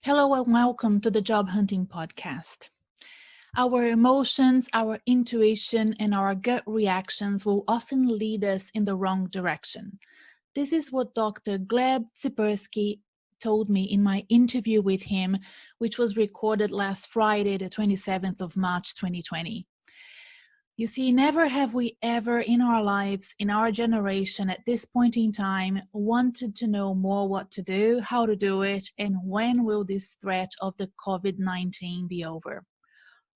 Hello and welcome to the Job Hunting Podcast. Our emotions, our intuition, and our gut reactions will often lead us in the wrong direction. This is what Dr. Gleb Tsipursky told me in my interview with him, which was recorded last Friday, the 27th of March, 2020. You see, never have we ever in our lives, in our generation, at this point in time, wanted to know more what to do, how to do it, and when will this threat of the COVID-19 be over.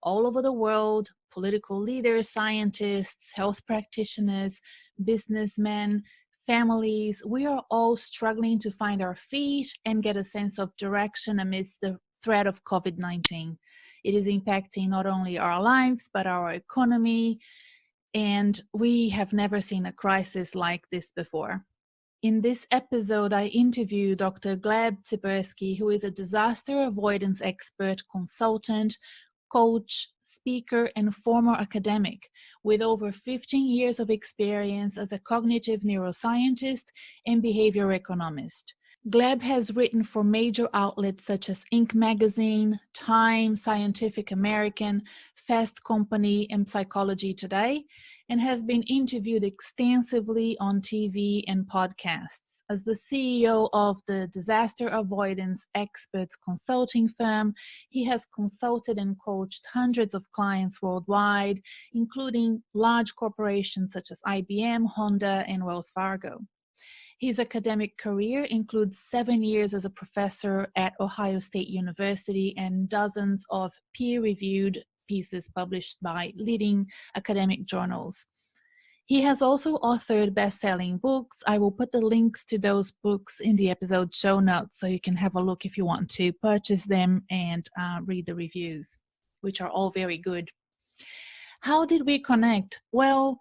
All over the world, political leaders, scientists, health practitioners, businessmen, families, we are all struggling to find our feet and get a sense of direction amidst the threat of COVID-19. It is impacting not only our lives, but our economy, and we have never seen a crisis like this before. In this episode, I interview Dr. Gleb Tsipursky, who is a disaster avoidance expert, consultant, coach, speaker, and former academic with over 15 years of experience as a cognitive neuroscientist and behavioral economist. Gleb has written for major outlets such as Inc. magazine, Time, Scientific American, Fast Company, and Psychology Today, and has been interviewed extensively on TV and podcasts. As the CEO of the disaster avoidance experts consulting firm, he has consulted and coached hundreds of clients worldwide, including large corporations such as IBM, Honda, and Wells Fargo. His academic career includes 7 years as a professor at Ohio State University and dozens of peer-reviewed pieces published by leading academic journals. He has also authored best-selling books. I will put the links to those books in the episode show notes so you can have a look if you want to purchase them and read the reviews, which are all very good. How did we connect? Well,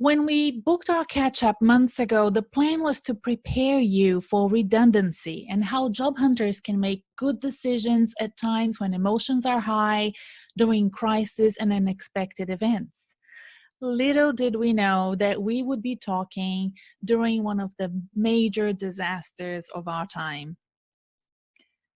when we booked our catch-up months ago, the plan was to prepare you for redundancy and how job hunters can make good decisions at times when emotions are high, during crisis and unexpected events. Little did we know that we would be talking during one of the major disasters of our time.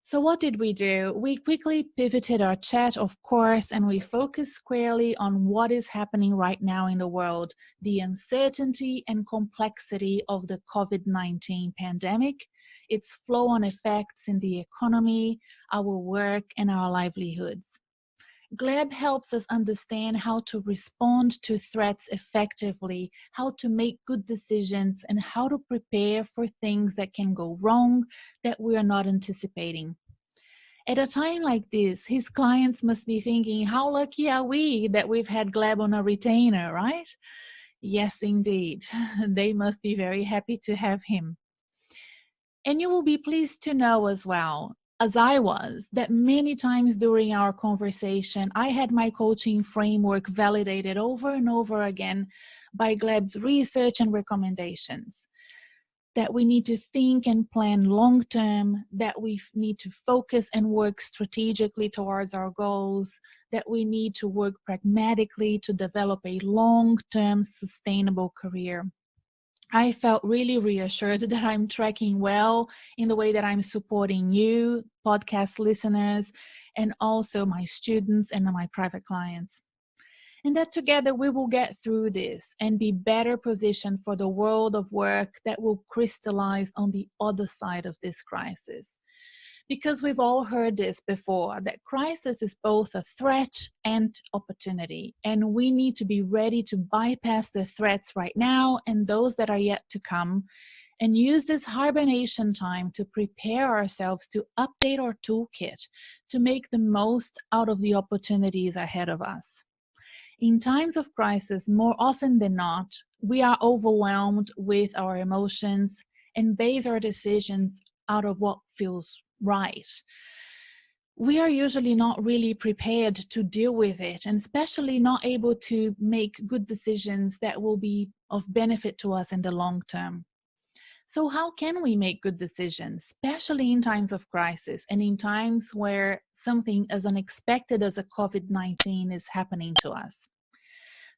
So what did we do? We quickly pivoted our chat, of course, and we focused squarely on what is happening right now in the world, the uncertainty and complexity of the COVID-19 pandemic, its flow-on effects in the economy, our work, and our livelihoods. Gleb helps us understand how to respond to threats effectively, how to make good decisions, and how to prepare for things that can go wrong that we are not anticipating. At a time like this, his clients must be thinking, how lucky are we that we've had Gleb on a retainer, right? Yes, indeed. They must be very happy to have him. And you will be pleased to know as well, as I was, that many times during our conversation, I had my coaching framework validated over and over again by Gleb's research and recommendations. That we need to think and plan long-term, that we need to focus and work strategically towards our goals, that we need to work pragmatically to develop a long-term sustainable career. I felt really reassured that I'm tracking well in the way that I'm supporting you, podcast listeners, and also my students and my private clients. And that together we will get through this and be better positioned for the world of work that will crystallize on the other side of this crisis. Because we've all heard this before, that crisis is both a threat and opportunity, and we need to be ready to bypass the threats right now and those that are yet to come, and use this hibernation time to prepare ourselves to update our toolkit to make the most out of the opportunities ahead of us. In times of crisis, more often than not, we are overwhelmed with our emotions and base our decisions out of what feels right. We are usually not really prepared to deal with it, and especially not able to make good decisions that will be of benefit to us in the long term. So how can we make good decisions, especially in times of crisis and in times where something as unexpected as a COVID-19 is happening to us?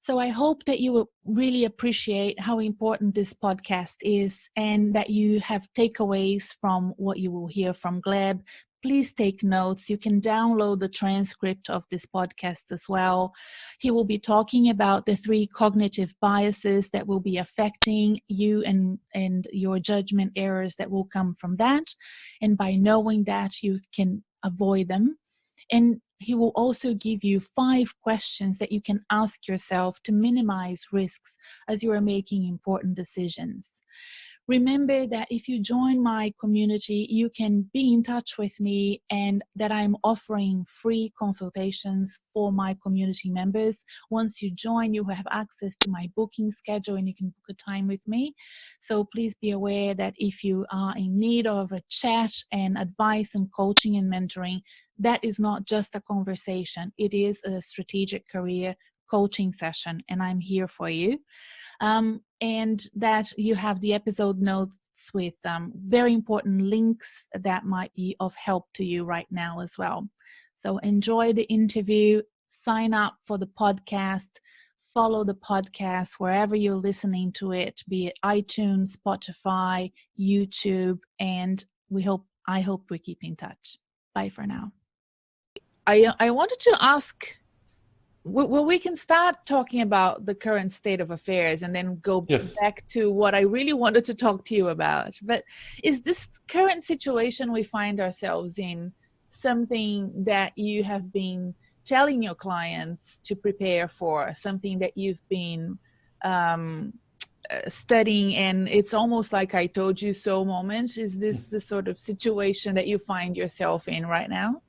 So I hope that you will really appreciate how important this podcast is and that you have takeaways from what you will hear from Gleb. Please take notes. You can download the transcript of this podcast as well. He will be talking about the 3 cognitive biases that will be affecting you and your judgment errors that will come from that. And by knowing that, you can avoid them. And he will also give you 5 questions that you can ask yourself to minimize risks as you are making important decisions. Remember that if you join my community, you can be in touch with me, and that I'm offering free consultations for my community members. Once you join, you have access to my booking schedule and you can book a time with me. So please be aware that if you are in need of a chat and advice and coaching and mentoring, that is not just a conversation. It is a strategic career coaching session, and I'm here for you. And that you have the episode notes with very important links that might be of help to you right now as well. So enjoy the interview, sign up for the podcast, follow the podcast wherever you're listening to it, be it iTunes, Spotify, YouTube, and I hope we keep in touch. Bye for now. I wanted to ask, well, we can start talking about the current state of affairs and then go back to what I really wanted to talk to you about. But is this current situation we find ourselves in something that you have been telling your clients to prepare for, something that you've been studying, and it's almost like I told you so moment? Is this the sort of situation that you find yourself in right now?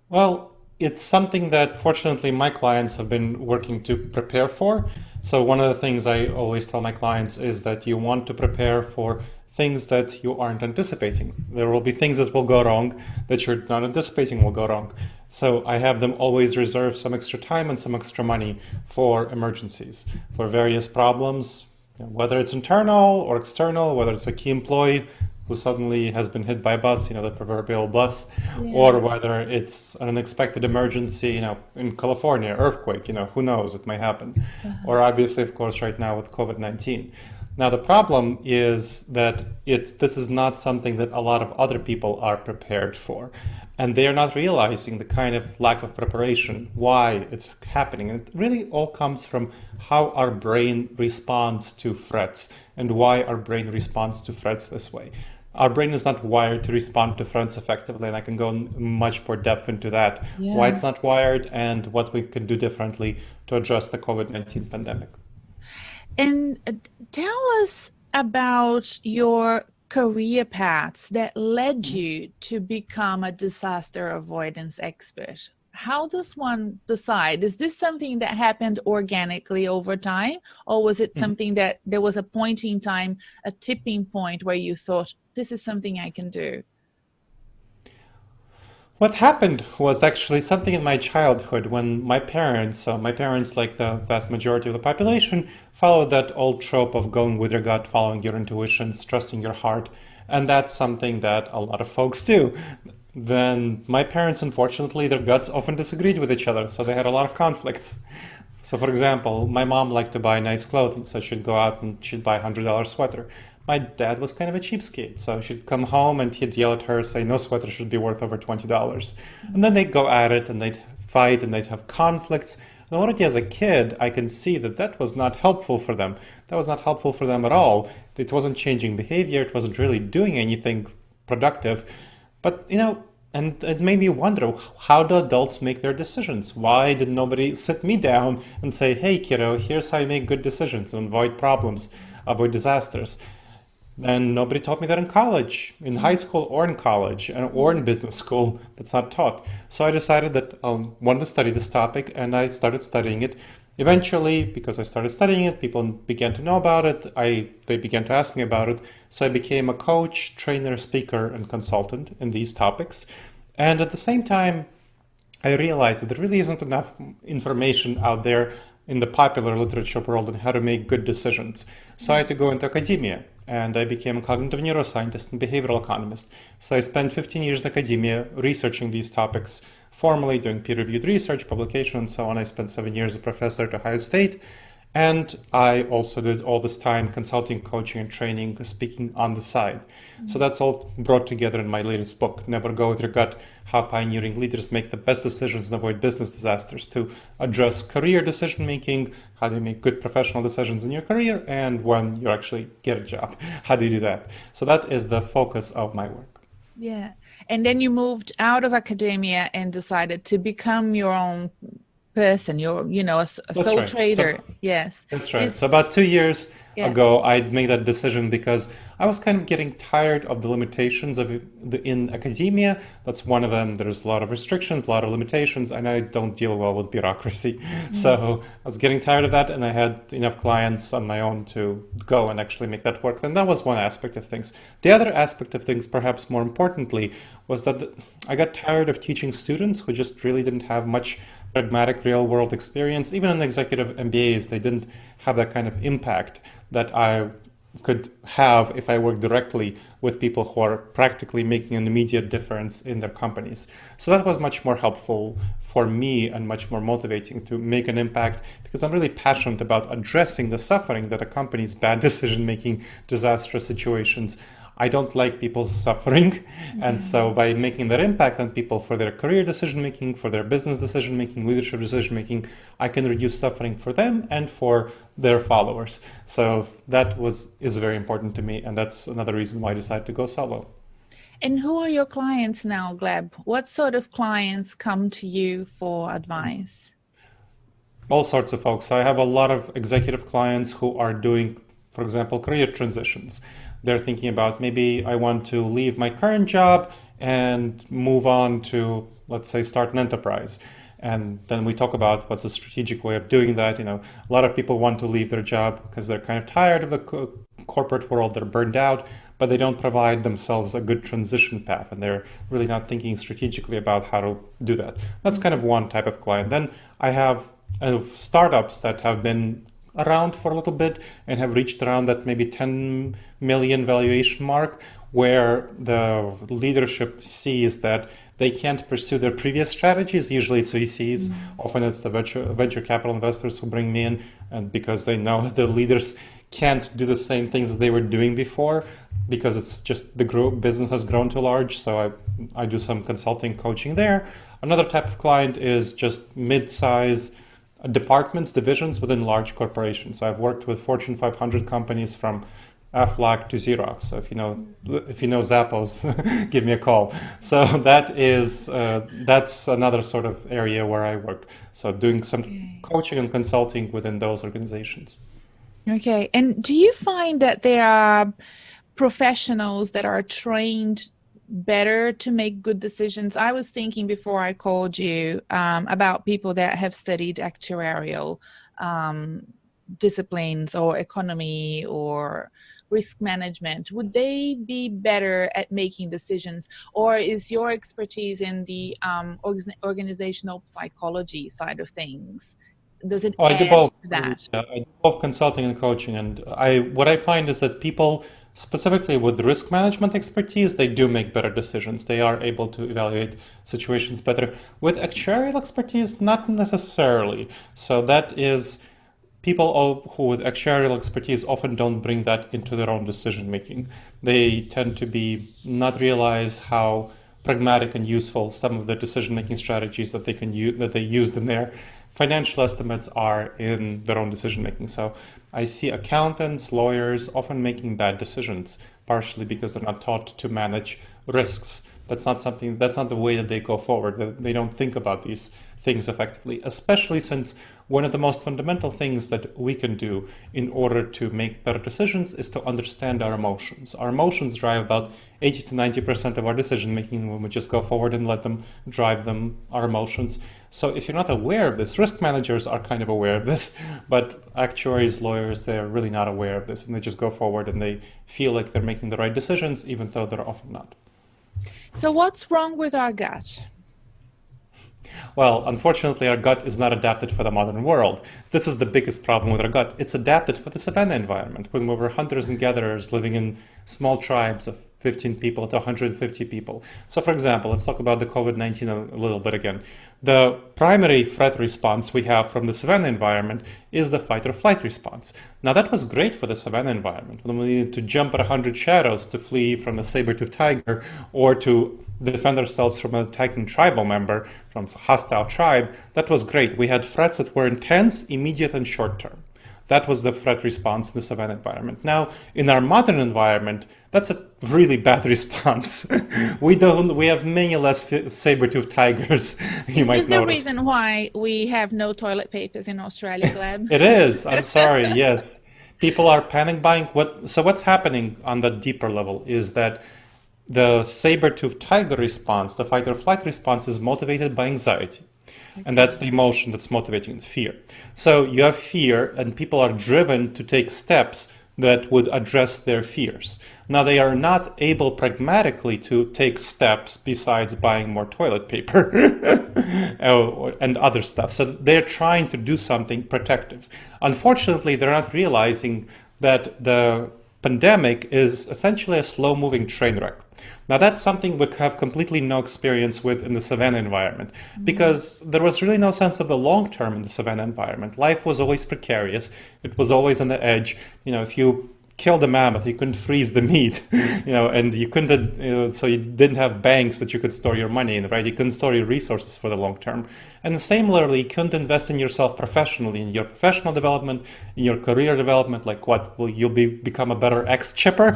Well, it's something that fortunately my clients have been working to prepare for. So one of the things I always tell my clients is that you want to prepare for things that you aren't anticipating. There will be things that will go wrong that you're not anticipating will go wrong. So I have them always reserve some extra time and some extra money for emergencies, for various problems, whether it's internal or external, whether it's a key employee who suddenly has been hit by a bus, the proverbial bus, or whether it's an unexpected emergency, in California, earthquake, who knows, it may happen. Or obviously, of course, right now with COVID-19. Now, the problem is that this is not something that a lot of other people are prepared for. And they are not realizing the kind of lack of preparation, why it's happening. And it really all comes from how our brain responds to threats and why our brain responds to threats this way. Our brain is not wired to respond to threats effectively, and I can go in much more depth into that, why it's not wired and what we can do differently to address the COVID-19 pandemic. And tell us about your career paths that led you to become a disaster avoidance expert. How does one decide? Is this something that happened organically over time, or was it something that there was a point in time, a tipping point where you thought, this is something I can do? What happened was actually something in my childhood when my parents, like the vast majority of the population, followed that old trope of going with your gut, following your intuitions, trusting your heart. And that's something that a lot of folks do. Then my parents, unfortunately, their guts often disagreed with each other, so they had a lot of conflicts. So for example, my mom liked to buy nice clothing, so she'd go out and she'd buy a $100 sweater. My dad was kind of a cheapskate, so she'd come home and he'd yell at her, say no sweater should be worth over $20. And then they'd go at it and they'd fight and they'd have conflicts. And already as a kid, I can see that was not helpful for them. That was not helpful for them at all. It wasn't changing behavior. It wasn't really doing anything productive. But, and it made me wonder, how do adults make their decisions? Why did nobody sit me down and say, hey, kiddo, here's how you make good decisions and avoid problems, avoid disasters? And nobody taught me that in college, in high school or in college, or in business school. That's not taught. So I decided that I wanted to study this topic, and I started studying it. Eventually, because I started studying it, people began to know about it. They began to ask me about it. So I became a coach, trainer, speaker, and consultant in these topics. And at the same time, I realized that there really isn't enough information out there in the popular literature world on how to make good decisions. So I had to go into academia, and I became a cognitive neuroscientist and behavioral economist. So I spent 15 years in academia researching these topics, formally doing peer-reviewed research, publication, and so on. I spent 7 years as a professor at Ohio State. And I also did all this time consulting, coaching, and training, speaking on the side. So that's all brought together in my latest book, Never Go With Your Gut, How Pioneering Leaders Make the Best Decisions and Avoid Business Disasters, to address career decision making, how do you make good professional decisions in your career, and when you actually get a job, how do you do that? So that is the focus of my work. Yeah. And then you moved out of academia and decided to become your own person, a That's sole right. trader. Yes. That's right. So about 2 years Yeah. ago, I made that decision because I was kind of getting tired of the limitations in academia. That's one of them. There's a lot of restrictions, a lot of limitations, and I don't deal well with bureaucracy. So I was getting tired of that, and I had enough clients on my own to go and actually make that work. And that was one aspect of things. The other aspect of things, perhaps more importantly, was that I got tired of teaching students who just really didn't have much pragmatic real world experience. Even in executive MBAs, they didn't have that kind of impact that I could have if I worked directly with people who are practically making an immediate difference in their companies. So that was much more helpful for me and much more motivating to make an impact, because I'm really passionate about addressing the suffering that accompanies bad decision making, disastrous situations. I don't like people suffering. And so by making that impact on people for their career decision making, for their business decision making, leadership decision making, I can reduce suffering for them and for their followers. So that is very important to me. And that's another reason why I decided to go solo. And who are your clients now, Gleb? What sort of clients come to you for advice? All sorts of folks. So I have a lot of executive clients who are doing, for example, career transitions. They're thinking about, maybe I want to leave my current job and move on to, let's say, start an enterprise. And then we talk about what's a strategic way of doing that. A lot of people want to leave their job because they're kind of tired of the corporate world, they're burned out, but they don't provide themselves a good transition path, and they're really not thinking strategically about how to do that. That's kind of one type of client. Then I have startups that have been around for a little bit and have reached around that maybe 10 million valuation mark, where the leadership sees that they can't pursue their previous strategies. Usually it's VCs, often it's the venture capital investors who bring me in, and because they know the leaders can't do the same things that they were doing before, because it's just the business has grown too large. So I do some consulting, coaching there. Another type of client is just mid-size departments, divisions within large corporations. So I've worked with Fortune 500 companies from Aflac to Xerox. So if you know Zappos, give me a call. So that's another sort of area where I work. So doing some coaching and consulting within those organizations. Okay. And do you find that there are professionals that are trained better to make good decisions? I was thinking before I called you about people that have studied actuarial disciplines or economy or risk management. Would they be better at making decisions, or is your expertise in the organizational psychology side of things? Does it I do add both. to that? Yeah, I do both consulting and coaching, and what I find is that people, specifically with risk management expertise, they do make better decisions. They are able to evaluate situations better. With actuarial expertise, not necessarily. So that is, people who with actuarial expertise often don't bring that into their own decision making. They tend to not realize how pragmatic and useful some of the decision making strategies that they used in their financial estimates are in their own decision making. So I see accountants, lawyers often making bad decisions, partially because they're not taught to manage risks. That's not the way that they go forward. They don't think about these things effectively, especially since one of the most fundamental things that we can do in order to make better decisions is to understand our emotions. Our emotions drive about 80 to 90% of our decision making when we just go forward and let them drive our emotions. So if you're not aware of this, risk managers are kind of aware of this, but actuaries, lawyers, they're really not aware of this, and they just go forward and they feel like they're making the right decisions, even though they're often not. So what's wrong with our gut? Well, unfortunately, our gut is not adapted for the modern world. This is the biggest problem with our gut. It's adapted for the savanna environment, when we were hunters and gatherers living in small tribes of 15 people to 150 people. So for example, let's talk about the COVID-19 a little bit again. The primary threat response we have from the savanna environment is the fight or flight response. Now that was great for the savanna environment. When we needed to jump at 100 shadows to flee from a saber-toothed tiger or to defend ourselves from an attacking tribal member from a hostile tribe, that was great. We had threats that were intense, immediate, and short-term. That was the threat response in the savanna environment. Now, in our modern environment, that's a really bad response. We have many less saber-toothed tigers, you might notice. Is this the reason why we have no toilet papers in Australia, Gleb? It is. I'm sorry. Yes. People are panic buying. So what's happening on the deeper level is that the saber-toothed tiger response, the fight or flight response, is motivated by anxiety. And that's the emotion that's motivating the fear. So you have fear, and people are driven to take steps that would address their fears. Now, they are not able pragmatically to take steps besides buying more toilet paper and other stuff. So they're trying to do something protective. Unfortunately, they're not realizing that the pandemic is essentially a slow-moving train wreck. Now, that's something we have completely no experience with in the savanna environment, because there was really no sense of the long term in the savanna environment. Life was always precarious. It was always on the edge. If you killed a mammoth, you couldn't freeze the meat, and you couldn't, so you didn't have banks that you could store your money in, right? You couldn't store your resources for the long term. And similarly, you couldn't invest in yourself professionally, in your professional development, in your career development, like what, will you become a better ex-chipper?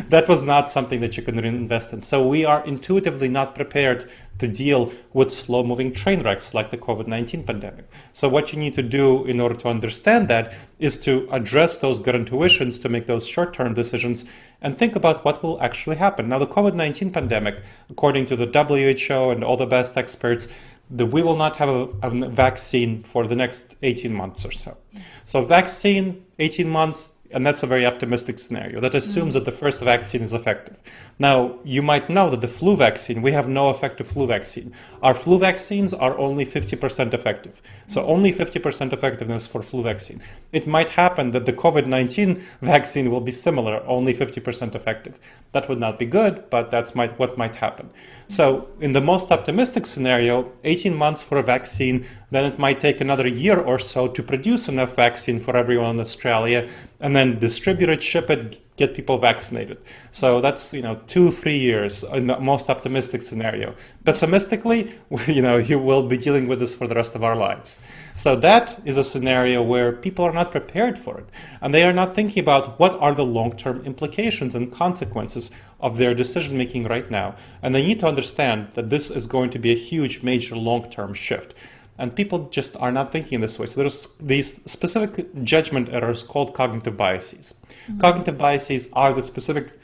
That was not something that you could invest in. So we are intuitively not prepared to deal with slow-moving train wrecks like the COVID-19 pandemic. So what you need to do in order to understand that is to address those gut intuitions, to make those short-term decisions, and think about what will actually happen. Now, the COVID-19 pandemic, according to the WHO and all the best experts, we will not have a vaccine for the next 18 months or so. So vaccine, 18 months, and that's a very optimistic scenario. That assumes that the first vaccine is effective. Now, you might know that the flu vaccine, we have no effective flu vaccine. Our flu vaccines are only 50% effective. So only 50% effectiveness for flu vaccine. It might happen that the COVID-19 vaccine will be similar, only 50% effective. That would not be good, but that's what might happen. So in the most optimistic scenario, 18 months for a vaccine, then it might take another year or so to produce enough vaccine for everyone in Australia, and then distribute it, ship it, get people vaccinated. So that's 2-3 years in the most optimistic scenario. Pessimistically, you will be dealing with this for the rest of our lives. So that is a scenario where people are not prepared for it, and they are not thinking about what are the long-term implications and consequences of their decision making right now. And they need to understand that this is going to be a huge, major long-term shift. And people just are not thinking this way. So there's these specific judgment errors called cognitive biases. Mm-hmm. Cognitive biases are the specific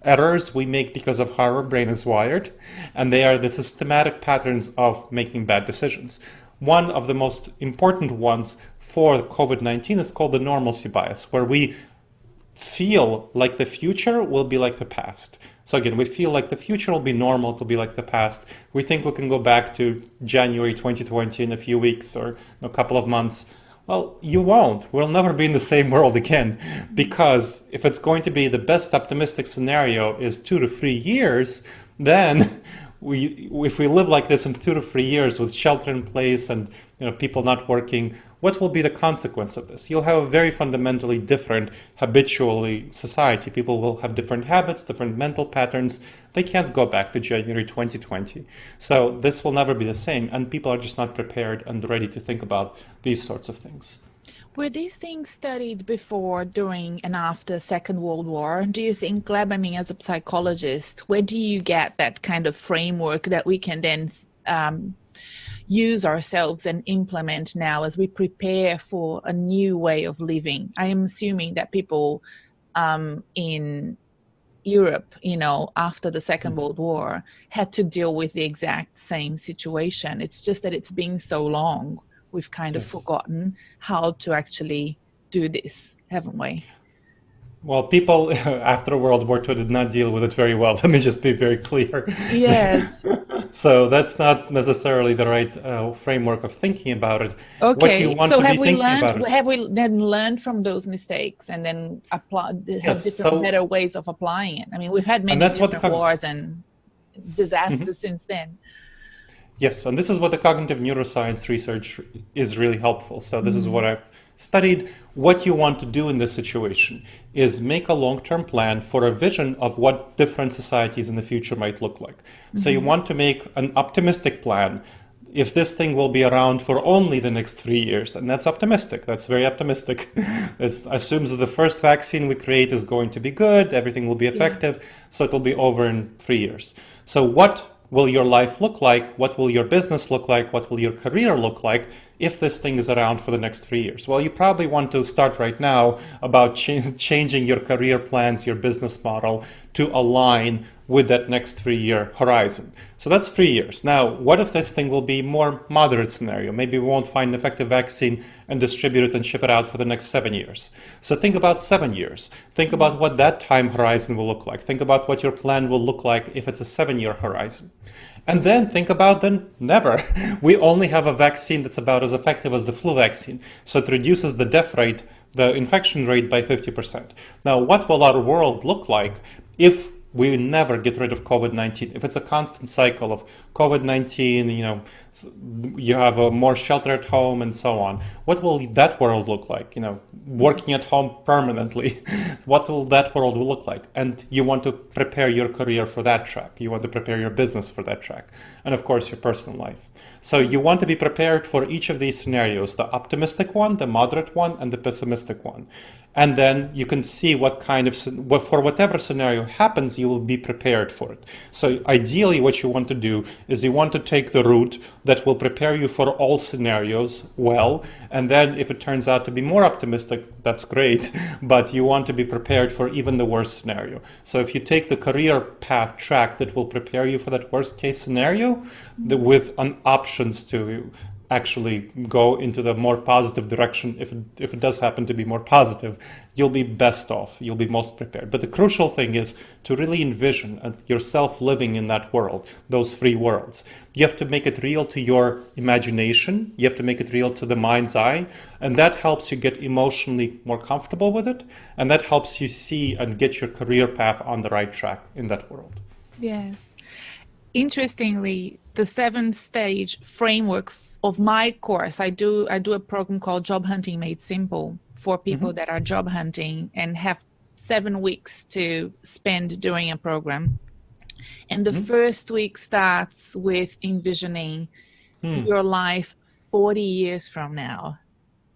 errors we make because of how our brain is wired, and they are the systematic patterns of making bad decisions. One of the most important ones for COVID-19 is called the normalcy bias, where we feel like the future will be like the past. So again, we feel like the future will be normal, it will be like the past. We think we can go back to January 2020 in a few weeks or a couple of months. Well, you won't. We'll never be in the same world again, because if it's going to be the best optimistic scenario is 2 to 3 years, then if we live like this in 2 to 3 years with shelter in place and people not working, what will be the consequence of this? You'll have a very fundamentally different habitually society. People will have different habits, different mental patterns. They can't go back to January 2020. So this will never be the same, and people are just not prepared and ready to think about these sorts of things. Were these things studied before, during, and after Second World War? Do you think, Gleb, as a psychologist, where do you get that kind of framework that we can then use ourselves and implement now as we prepare for a new way of living? I am assuming that people in Europe, after the Second World War, had to deal with the exact same situation. It's just that it's been so long, we've kind of forgotten how to actually do this, haven't we? Well, people after World War II did not deal with it very well. Let me just be very clear. Yes. So that's not necessarily the right framework of thinking about it. What you Okay, want so to be thinking about it. have we then learned from those mistakes and then have Yes. different, So, better ways of applying it? I mean, we've had and many that's what the different wars and disasters since then. Yes, and this is what the cognitive neuroscience research is really helpful. So this is what Mm. I've studied. What you want to do in this situation is make a long-term plan for a vision of what different societies in the future might look like. So you want to make an optimistic plan. If this thing will be around for only the next 3 years, and that's optimistic, that's very optimistic. It assumes that the first vaccine we create is going to be good, everything will be Yeah. effective, so it will be over in 3 years. So what will your life look like? What will your business look like? What will your career look like if this thing is around for the next 3 years? Well, you probably want to start right now about changing your career plans, your business model to align with that next 3 year horizon. So that's 3 years. Now, what if this thing will be more moderate scenario? Maybe we won't find an effective vaccine and distribute it and ship it out for the next 7 years. So think about 7 years. Think about what that time horizon will look like. Think about what your plan will look like if it's a 7 year horizon. And then think about then never. We only have a vaccine that's about as effective as the flu vaccine. So it reduces the death rate, the infection rate by 50%. Now, what will our world look like if we never get rid of COVID-19? If it's a constant cycle of COVID-19, you have a more shelter at home and so on, what will that world look like? Working at home permanently, what will that world look like? And you want to prepare your career for that track. You want to prepare your business for that track. And of course, your personal life. So you want to be prepared for each of these scenarios, the optimistic one, the moderate one, and the pessimistic one. And then you can see what kind of, for whatever scenario happens, you will be prepared for it. So ideally what you want to do is you want to take the route that will prepare you for all scenarios well. And then if it turns out to be more optimistic, that's great. But you want to be prepared for even the worst scenario. So if you take the career path track that will prepare you for that worst case scenario, with an options to actually go into the more positive direction, if it does happen to be more positive, you'll be best off, you'll be most prepared. But the crucial thing is to really envision yourself living in that world, those three worlds. You have to make it real to your imagination, you have to make it real to the mind's eye, and that helps you get emotionally more comfortable with it, and that helps you see and get your career path on the right track in that world. Yes. Interestingly, the 7-stage framework of my course, I do a program called Job Hunting Made Simple for people that are job hunting and have 7 weeks to spend during a program. And the first week starts with envisioning your life 40 years from now,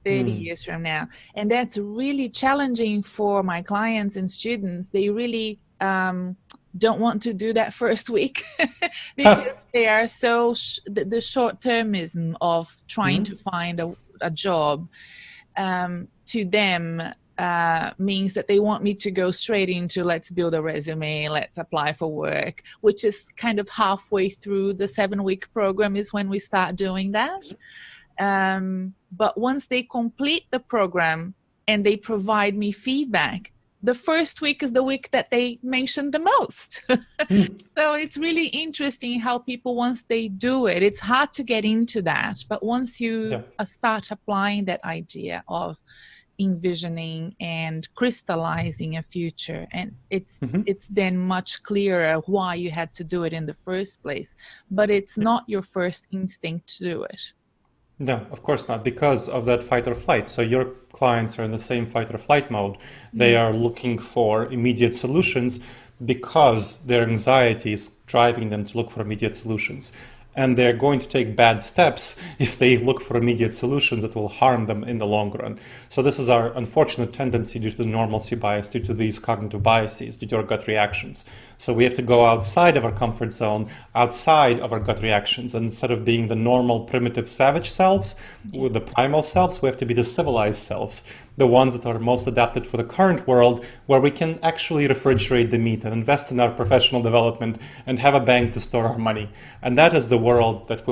30 years from now. And that's really challenging for my clients and students. They really don't want to do that first week because they are so the short-termism of trying to find a job to them means that they want me to go straight into let's build a resume, let's apply for work, which is kind of halfway through the 7-week program is when we start doing that. But once they complete the program and they provide me feedback, the first week is the week that they mention the most. So it's really interesting how people, once they do it, it's hard to get into that. But once you start applying that idea of envisioning and crystallizing a future, and it's then much clearer why you had to do it in the first place. But it's not your first instinct to do it. No, of course not, because of that fight or flight. So your clients are in the same fight or flight mode. They are looking for immediate solutions because their anxiety is driving them to look for immediate solutions. And they're going to take bad steps if they look for immediate solutions that will harm them in the long run. So this is our unfortunate tendency due to the normalcy bias, due to these cognitive biases, due to our gut reactions. So we have to go outside of our comfort zone, outside of our gut reactions. And instead of being the normal, primitive, savage selves, with the primal selves, we have to be the civilized selves, the ones that are most adapted for the current world, where we can actually refrigerate the meat and invest in our professional development and have a bank to store our money. And that is the world that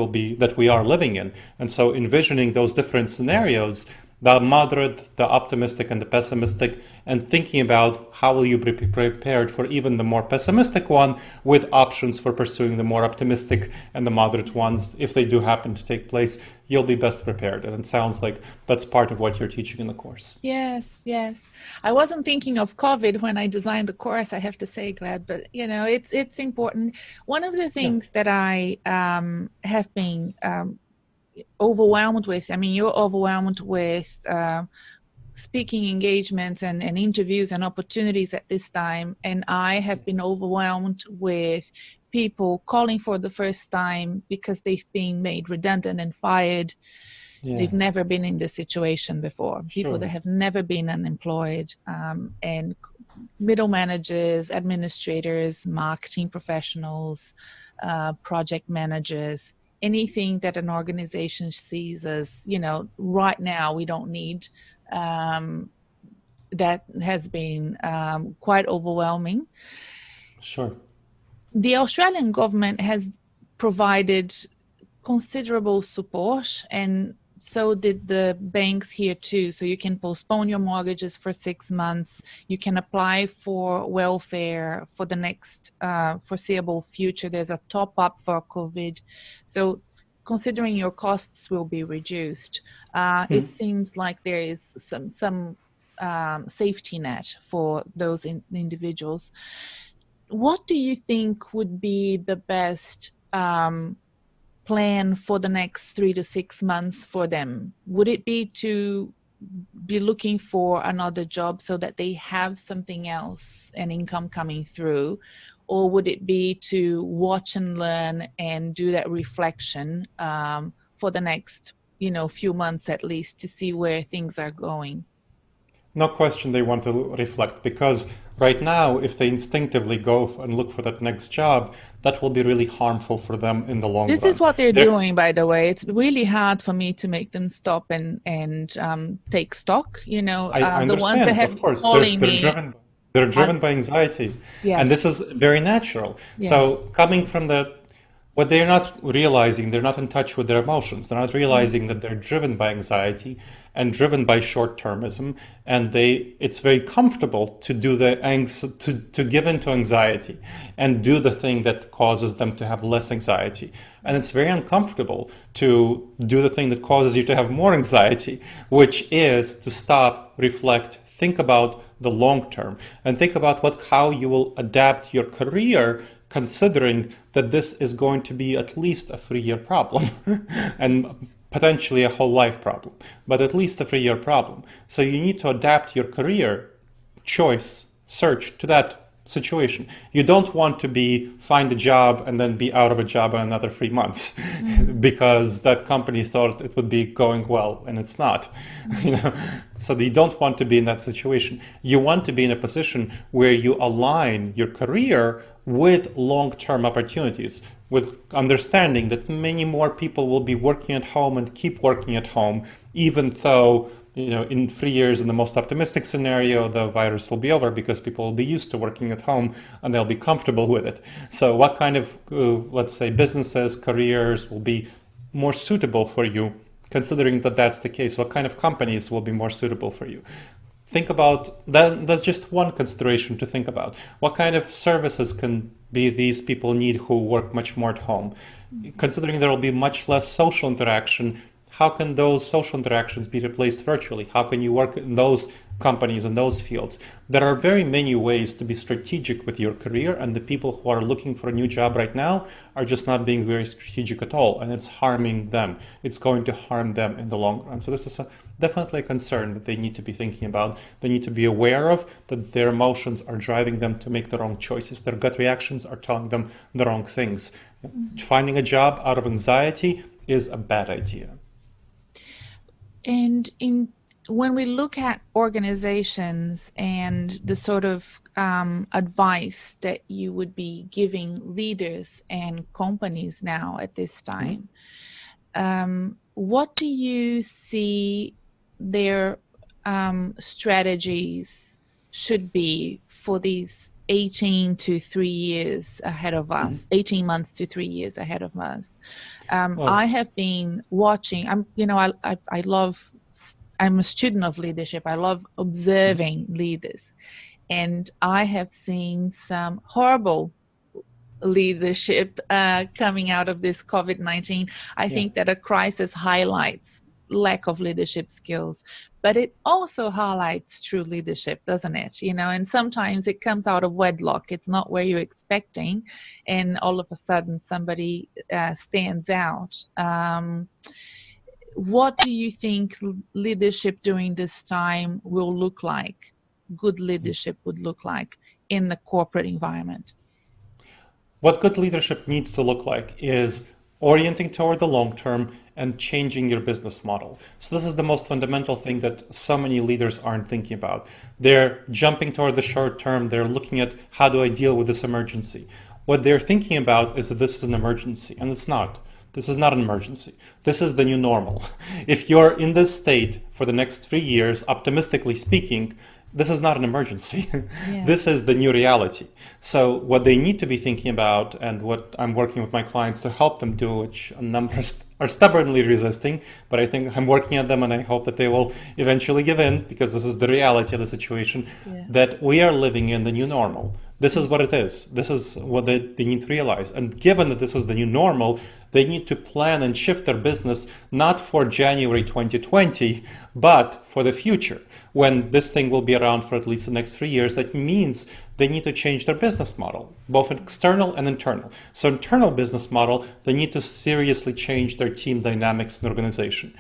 we are living in. And so envisioning those different scenarios the moderate, the optimistic, and the pessimistic, and thinking about how will you be prepared for even the more pessimistic one, with options for pursuing the more optimistic and the moderate ones. If they do happen to take place, you'll be best prepared. And it sounds like that's part of what you're teaching in the course. Yes, yes. I wasn't thinking of COVID when I designed the course, I have to say, Gleb, but it's important. One of the Yeah. things that I have been overwhelmed with, I mean, you're overwhelmed with speaking engagements and interviews and opportunities at this time, and I have been overwhelmed with people calling for the first time because they've been made redundant and fired. Yeah. They've never been in this situation before. People Sure. that have never been unemployed, and middle managers, administrators, marketing professionals, project managers, anything that an organization sees as, right now we don't need, that has been quite overwhelming. Sure. The Australian government has provided considerable support, and so did the banks here too. So you can postpone your mortgages for 6 months. You can apply for welfare for the next foreseeable future. There's a top up for COVID. So considering your costs will be reduced, it seems like there is some safety net for those individuals. What do you think would be the best plan for the next 3 to 6 months for them? Would it be to be looking for another job so that they have something else, an income coming through? Or would it be to watch and learn and do that reflection for the next, few months at least, to see where things are going? No question they want to reflect, because right now, if they instinctively go and look for that next job, that will be really harmful for them in the long This is run. what they're They're, doing, by the way. It's really hard for me to make them stop and take stock. I The ones that understand, have of course, calling me they're are, driven by anxiety, and this yes, is very natural. yes. So coming from what they're not realizing, they're not in touch with their emotions. They're not realizing that they're driven by anxiety and driven by short-termism, and it's very comfortable to do to give into anxiety and do the thing that causes them to have less anxiety. And it's very uncomfortable to do the thing that causes you to have more anxiety, which is to stop, reflect, think about the long term, and think about how you will adapt your career, considering that this is going to be at least a 3-year problem and potentially a whole life problem, but at least a 3-year problem. So you need to adapt your career choice, search to that situation. You don't want to find a job and then be out of a job in another 3 months because that company thought it would be going well and it's not. So you don't want to be in that situation. You want to be in a position where you align your career with long-term opportunities, with understanding that many more people will be working at home and keep working at home, even though in 3 years, in the most optimistic scenario, the virus will be over because people will be used to working at home and they'll be comfortable with it. So what kind of, let's say, businesses, careers will be more suitable for you, considering that that's the case? What kind of companies will be more suitable for you? Think about that. That's just one consideration to think about. What kind of services can these people need who work much more at home? Considering there will be much less social interaction, how can those social interactions be replaced virtually? How can you work in those companies and those fields? There are very many ways to be strategic with your career, and the people who are looking for a new job right now are just not being very strategic at all, and it's harming them. It's going to harm them in the long run. So this is definitely a concern that they need to be thinking about. They need to be aware of that their emotions are driving them to make the wrong choices. Their gut reactions are telling them the wrong things. Finding a job out of anxiety is a bad idea. And when we look at organizations and the sort of advice that you would be giving leaders and companies now at this time, what do you see their strategies should be for these 18 to 3 years ahead of us, 18 months to 3 years ahead of us? I have been watching, I love I'm a student of leadership. I love observing leaders. And I have seen some horrible leadership coming out of this COVID-19. I think that a crisis highlights lack of leadership skills, but it also highlights true leadership, doesn't it? And sometimes it comes out of wedlock. It's not where you're expecting, and all of a sudden somebody stands out. What do you think leadership during this time will look like? Good leadership would look like in the corporate environment? What good leadership needs to look like is orienting toward the long term and changing your business model. So this is the most fundamental thing that so many leaders aren't thinking about. They're jumping toward the short term. They're looking at, how do I deal with this emergency? What they're thinking about is that this is an emergency, and it's not. This is not an emergency. This is the new normal. If you're in this state for the next 3 years, optimistically speaking, this is not an emergency. Yeah. This is the new reality. So what they need to be thinking about, and what I'm working with my clients to help them do, which a number are stubbornly resisting, but I think I'm working at them, and I hope that they will eventually give in, because this is the reality of the situation, that we are living in the new normal. This is what it is. This is what they need to realize. And given that this is the new normal, they need to plan and shift their business not for January 2020, but for the future, when this thing will be around for at least the next 3 years. That means they need to change their business model, both external and internal. So internal business model, they need to seriously change their team dynamics and organization.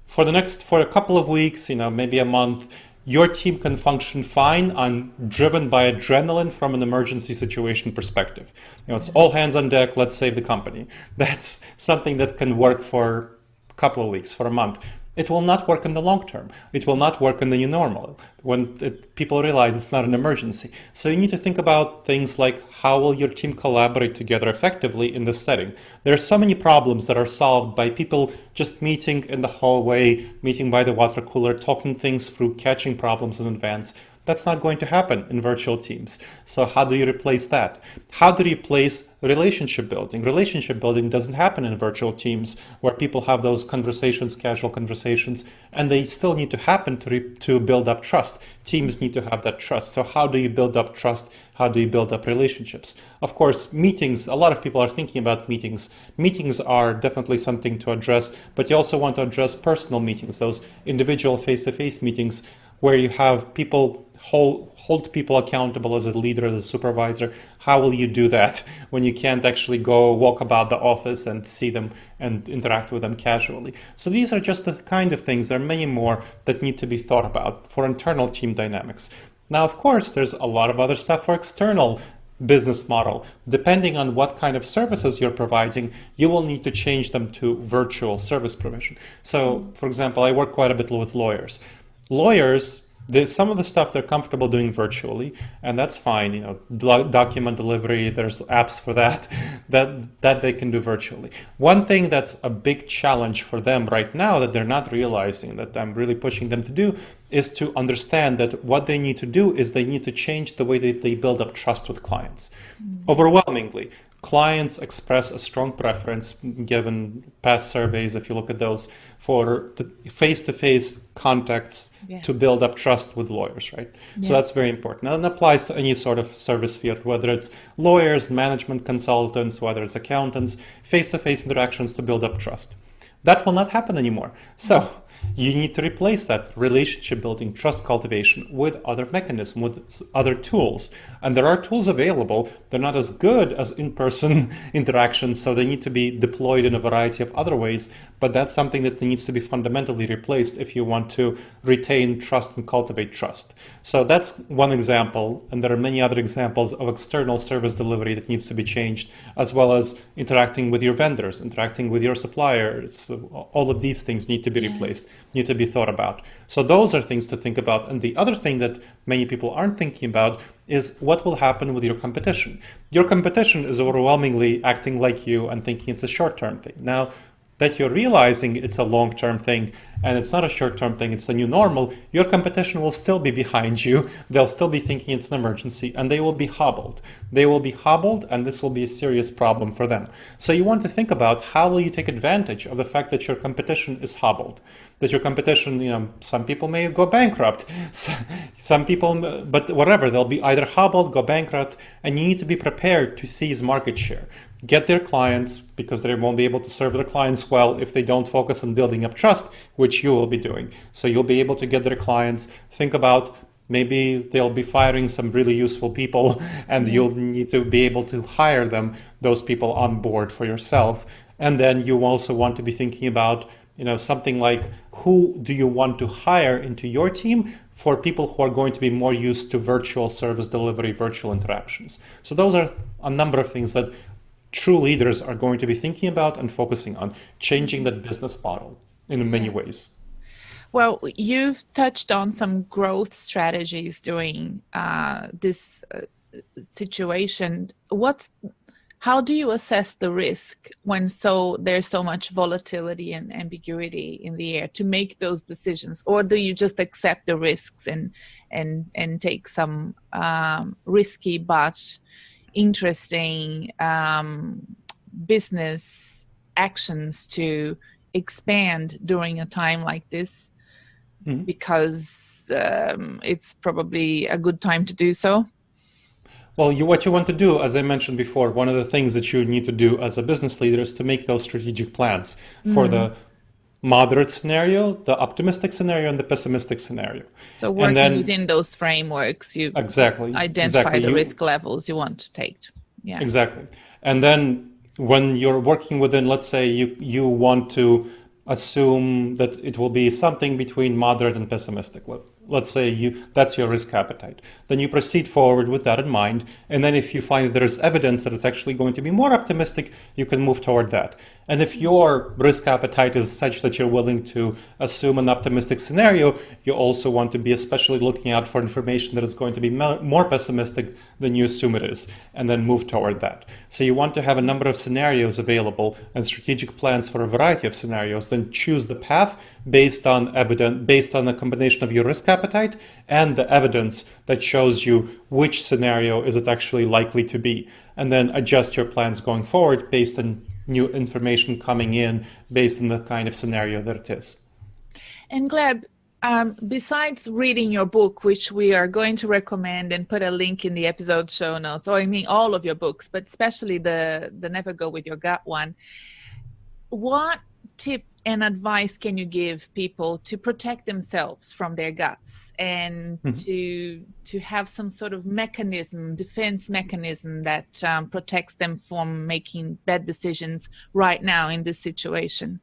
For a couple of weeks, maybe a month, your team can function fine driven by adrenaline from an emergency situation perspective. It's all hands on deck, let's save the company. That's something that can work for a couple of weeks, for a month. It will not work in the long term. It will not work in the new normal when people realize it's not an emergency. So you need to think about things like, how will your team collaborate together effectively in this setting? There are so many problems that are solved by people just meeting in the hallway, meeting by the water cooler, talking things through, catching problems in advance. That's not going to happen in virtual teams. So how do you replace that? How do you replace relationship building? Relationship building doesn't happen in virtual teams where people have those conversations, casual conversations, and they still need to happen to build up trust. Teams need to have that trust. So how do you build up trust? How do you build up relationships? Of course, meetings, a lot of people are thinking about meetings. Meetings are definitely something to address, but you also want to address personal meetings, those individual face-to-face meetings where you have people hold people accountable as a leader, as a supervisor. How will you do that when you can't actually go walk about the office and see them and interact with them casually? So these are just the kind of things. There are many more that need to be thought about for internal team dynamics. Now, of course, there's a lot of other stuff for external business model. Depending on what kind of services you're providing, you will need to change them to virtual service provision. So, for example, I work quite a bit with lawyers. Lawyers, some of the stuff they're comfortable doing virtually, and that's fine. Document delivery, there's apps for that they can do virtually. One thing that's a big challenge for them right now that they're not realizing, that I'm really pushing them to do, is to understand that what they need to do is they need to change the way that they build up trust with clients. Overwhelmingly, clients express a strong preference, given past surveys, if you look at those, for the face-to-face contacts to build up trust with lawyers, right? So that's very important. And it applies to any sort of service field, whether it's lawyers, management consultants, whether it's accountants, face-to-face interactions to build up trust. That will not happen anymore. So you need to replace that relationship building, trust cultivation with other mechanisms, with other tools. And there are tools available. They're not as good as in-person interactions, so they need to be deployed in a variety of other ways. But that's something that needs to be fundamentally replaced if you want to retain trust and cultivate trust. So that's one example. And there are many other examples of external service delivery that needs to be changed, as well as interacting with your vendors, interacting with your suppliers. All of these things need to be replaced, need to be thought about. So those are things to think about. And the other thing that many people aren't thinking about is what will happen with your competition. Your competition is overwhelmingly acting like you and thinking it's a short-term thing. Now that you're realizing it's a long-term thing and it's not a short-term thing, it's a new normal, your competition will still be behind you. They'll still be thinking it's an emergency, and they will be hobbled. They will be hobbled, and this will be a serious problem for them. So you want to think about, how will you take advantage of the fact that your competition is hobbled? that your competition, some people may go bankrupt, some people, but whatever, they'll be either hobbled, go bankrupt, and you need to be prepared to seize market share. Get their clients, because they won't be able to serve their clients well if they don't focus on building up trust, which you will be doing. So you'll be able to get their clients. Think about maybe they'll be firing some really useful people, and you'll need to be able to hire those people on board for yourself. And then you also want to be thinking about, something like, who do you want to hire into your team for people who are going to be more used to virtual service delivery, virtual interactions. So those are a number of things that true leaders are going to be thinking about and focusing on, changing that business model in many ways. Well, you've touched on some growth strategies during this situation. How do you assess the risk when there's so much volatility and ambiguity in the air to make those decisions? Or do you just accept the risks and take some risky but interesting business actions to expand during a time like this, because it's probably a good time to do so? Well, what you want to do, as I mentioned before, one of the things that you need to do as a business leader is to make those strategic plans for the moderate scenario, the optimistic scenario, and the pessimistic scenario. So working within those frameworks, you identify the risk levels you want to take. Yeah. Exactly. And then when you're working within, let's say you want to assume that it will be something between moderate and pessimistic. Let's say that's your risk appetite. Then you proceed forward with that in mind. And then if you find that there is evidence that it's actually going to be more optimistic, you can move toward that. And if your risk appetite is such that you're willing to assume an optimistic scenario, you also want to be especially looking out for information that is going to be more pessimistic than you assume it is, and then move toward that. So you want to have a number of scenarios available and strategic plans for a variety of scenarios, then choose the path based on a combination of your risk appetite and the evidence that shows you which scenario is it actually likely to be, and then adjust your plans going forward based on new information coming in, based on the kind of scenario that it is. And Gleb, besides reading your book, which we are going to recommend and put a link in the episode show notes, or I mean all of your books, but especially the Never Go With Your Gut one, what tip and advice can you give people to protect themselves from their guts and to have some sort of defense mechanism that protects them from making bad decisions right now in this situation?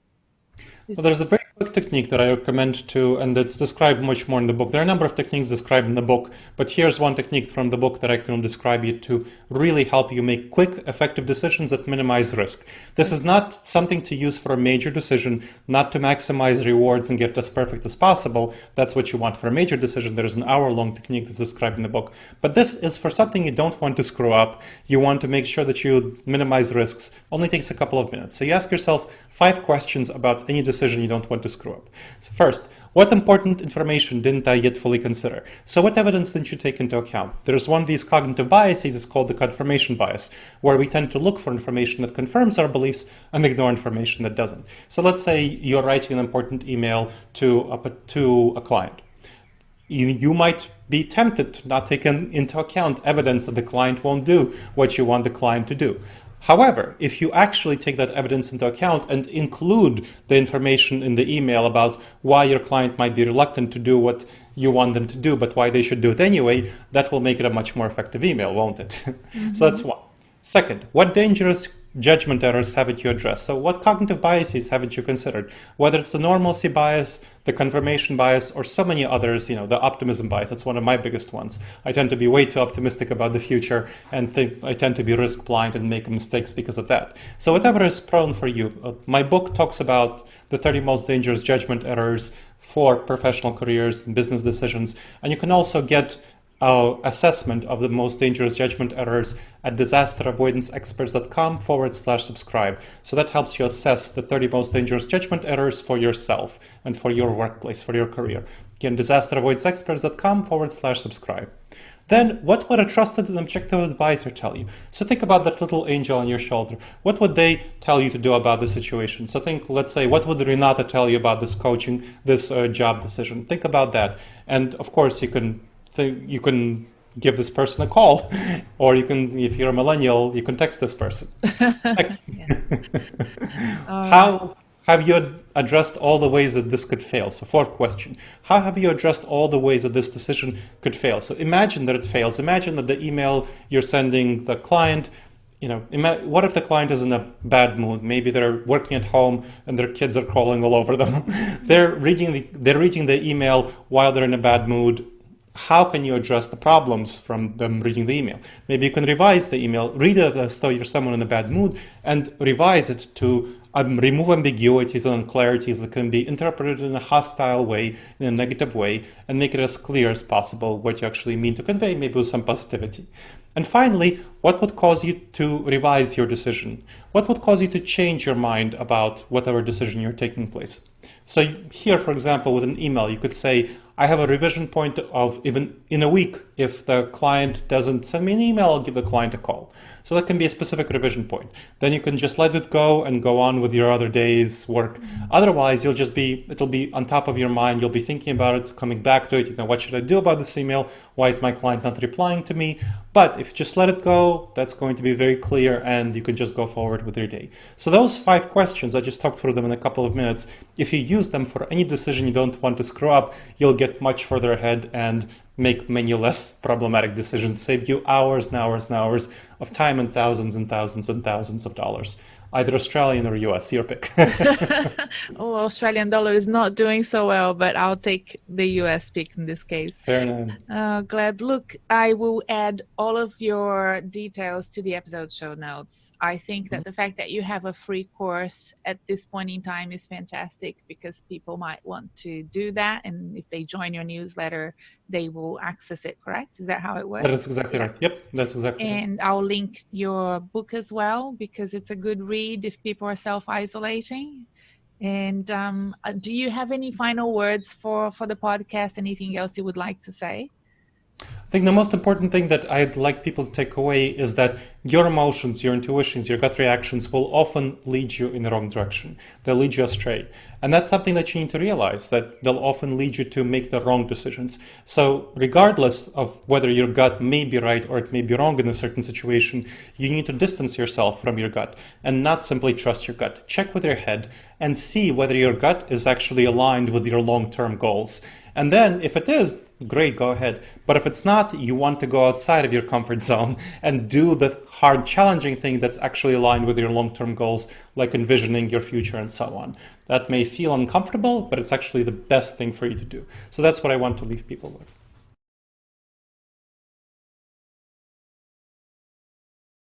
Well, there's a very quick technique that I recommend to, and it's described much more in the book. There are a number of techniques described in the book, but here's one technique from the book that I can describe you to really help you make quick, effective decisions that minimize risk. This is not something to use for a major decision, not to maximize rewards and get as perfect as possible. That's what you want for a major decision. There's an hour-long technique that's described in the book. But this is for something you don't want to screw up. You want to make sure that you minimize risks. Only takes a couple of minutes. So you ask yourself 5 questions about any decision you don't want to screw up. So first, what important information didn't I yet fully consider? So what evidence didn't you take into account? There's one of these cognitive biases, it's called the confirmation bias, where we tend to look for information that confirms our beliefs and ignore information that doesn't. So let's say you're writing an important email to a client. You might be tempted to not take into account evidence that the client won't do what you want the client to do. However, if you actually take that evidence into account and include the information in the email about why your client might be reluctant to do what you want them to do, but why they should do it anyway, that will make it a much more effective email, won't it? So that's one. Second, what dangerous judgment errors haven't you addressed? So what cognitive biases haven't you considered? Whether it's the normalcy bias, the confirmation bias, or so many others, the optimism bias. That's one of my biggest ones. I tend to be way too optimistic about the future and think I tend to be risk blind and make mistakes because of that. So whatever is prone for you. My book talks about the 30 most dangerous judgment errors for professional careers and business decisions. And you can also get assessment of the most dangerous judgment errors at disaster-avoidance-experts.com/subscribe. So that helps you assess the 30 most dangerous judgment errors for yourself and for your workplace, for your career. Again, disaster-avoidance-experts.com/subscribe. then what would a trusted and objective advisor tell you? So think about that little angel on your shoulder. What would they tell you to do about the situation? So let's say, what would Renata tell you about this coaching, this job decision? Think about that. And of course, you can give this person a call, or you can, if you're a millennial, you can text this person. Text. How have you addressed all the ways that this could fail? So fourth question, how have you addressed all the ways that this decision could fail? So imagine that it fails. Imagine that the email you're sending the client, what if the client is in a bad mood? Maybe they're working at home and their kids are crawling all over them. They're reading the email while they're in a bad mood. How can you address the problems from them reading the email? Maybe you can revise the email, read it as though you're someone in a bad mood, and revise it to remove ambiguities and unclarities that can be interpreted in a hostile way, in a negative way, and make it as clear as possible what you actually mean to convey, maybe with some positivity. And finally, what would cause you to revise your decision? What would cause you to change your mind about whatever decision you're taking place? So here, for example, with an email, you could say, I have a revision point of even in a week. If the client doesn't send me an email, I'll give the client a call. So that can be a specific revision point. Then you can just let it go and go on with your other day's work. Otherwise, it'll be on top of your mind. You'll be thinking about it, coming back to it. What should I do about this email? Why is my client not replying to me? But if you just let it go, that's going to be very clear, and you can just go forward with your day. So those 5 questions, I just talked through them in a couple of minutes. If you use them for any decision you don't want to screw up, you'll get much further ahead and make many less problematic decisions, save you hours and hours and hours of time and thousands of dollars. Either Australian or US, your pick. Oh, Australian dollar is not doing so well, but I'll take the US pick in this case. Fair enough. Gleb, look, I will add all of your details to the episode show notes. I think that the fact that you have a free course at this point in time is fantastic, because people might want to do that. And if they join your newsletter, they will access it, correct? Is that how it works? That is exactly right. Yep, that's exactly right. And I'll link your book as well, because it's a good read if people are self-isolating. And do you have any final words for the podcast? Anything else you would like to say? I think the most important thing that I'd like people to take away is that your emotions, your intuitions, your gut reactions will often lead you in the wrong direction. They'll lead you astray. And that's something that you need to realize, that they'll often lead you to make the wrong decisions. So regardless of whether your gut may be right or it may be wrong in a certain situation, you need to distance yourself from your gut and not simply trust your gut. Check with your head and see whether your gut is actually aligned with your long-term goals. And then if it is, great, go ahead. But if it's not, you want to go outside of your comfort zone and do the hard, challenging thing that's actually aligned with your long-term goals, like envisioning your future and so on. That may feel uncomfortable, but it's actually the best thing for you to do. So that's what I want to leave people with.